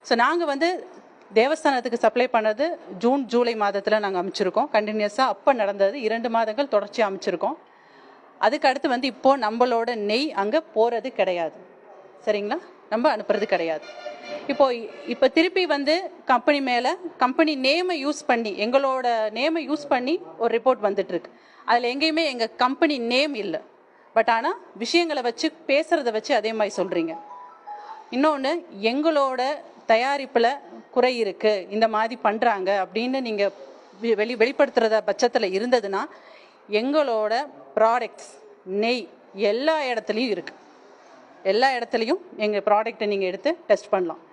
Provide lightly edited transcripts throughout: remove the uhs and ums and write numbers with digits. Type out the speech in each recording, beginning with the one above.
So நாங்கள் வந்து தேவஸ்தானத்துக்கு supply பண்ணது ஜூன் ஜூலை மாதத்தில் நாங்கள் அமைச்சிருக்கோம். கண்டினியூஸாக அப்போ நடந்தது 2 மாதங்கள் தொடர்ச்சியாக அமைச்சிருக்கோம். அதுக்கு அடுத்து வந்து இப்போது நம்மளோட நெய் அங்கே போகிறது கிடையாது. சரிங்களா? நம்ம அனுப்புறது கிடையாது. இப்போ திருப்பி வந்து கம்பெனி மேலே கம்பெனி நேமை யூஸ் பண்ணி எங்களோட நேமை யூஸ் பண்ணி ஒரு ரிப்போர்ட் வந்துட்டுருக்கு. அதில் எங்கேயுமே எங்கள் கம்பெனி நேம் இல்லை. பட் ஆனால் விஷயங்களை வச்சு பேசுகிறத வச்சு அதே மாதிரி சொல்கிறீங்க. இன்னொன்று, எங்களோட தயாரிப்பில் குறை இருக்குது, இந்த மாதிரி பண்ணுறாங்க அப்படின்னு நீங்கள் வெளிப்படுத்துகிறத பட்சத்தில் இருந்ததுன்னா எங்களோட ப்ராடக்ட்ஸ் நெய் எல்லா இடத்துலையும் இருக்குது. எல்லா இடத்துலையும் எங்கள் ப்ராடக்டை நீங்கள் எடுத்து டெஸ்ட் பண்ணலாம்.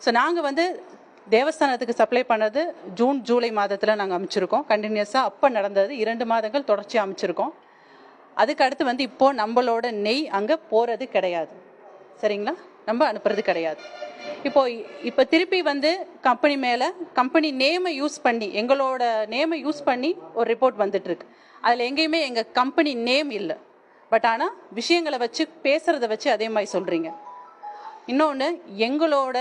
ஸோ நாங்கள் வந்து தேவஸ்தானத்துக்கு சப்ளை பண்ணது ஜூன் ஜூலை மாதத்தில் நாங்கள் அமைச்சிருக்கோம். கண்டினியூஸாக அப்போ நடந்தது 2 மாதங்கள் தொடர்ச்சியாக அமைச்சிருக்கோம். அதுக்கு அடுத்து வந்து இப்போது நம்மளோட நெய் அங்கே போகிறது கிடையாது. சரிங்களா? நம்ம அனுப்புறது கிடையாது. இப்போ திருப்பி வந்து கம்பெனி மேலே கம்பெனி நேமை யூஸ் பண்ணி எங்களோட நேமை யூஸ் பண்ணி ஒரு ரிப்போர்ட் வந்துட்டுருக்கு. அதில் எங்கேயுமே எங்கள் கம்பெனி நேம் இல்லை. பட் ஆனால் விஷயங்களை வச்சு பேசுகிறத வச்சு அதே மாதிரி சொல்கிறீங்க. இன்னொன்று, எங்களோட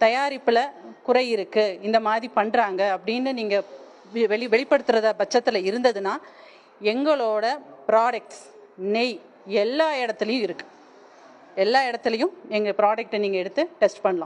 தயாரிப்பில் குறை இருக்குது, இந்த மாதிரி பண்ணுறாங்க அப்படின்னு நீங்கள் வெளிப்படுத்துகிறத பட்சத்தில் இருந்ததுன்னா எங்களோட ப்ராடக்ட்ஸ் நெய் எல்லா இடத்துலையும் இருக்குது. எல்லா இடத்துலையும் எங்கள் ப்ராடக்டை நீங்கள் எடுத்து டெஸ்ட் பண்ணலாம்.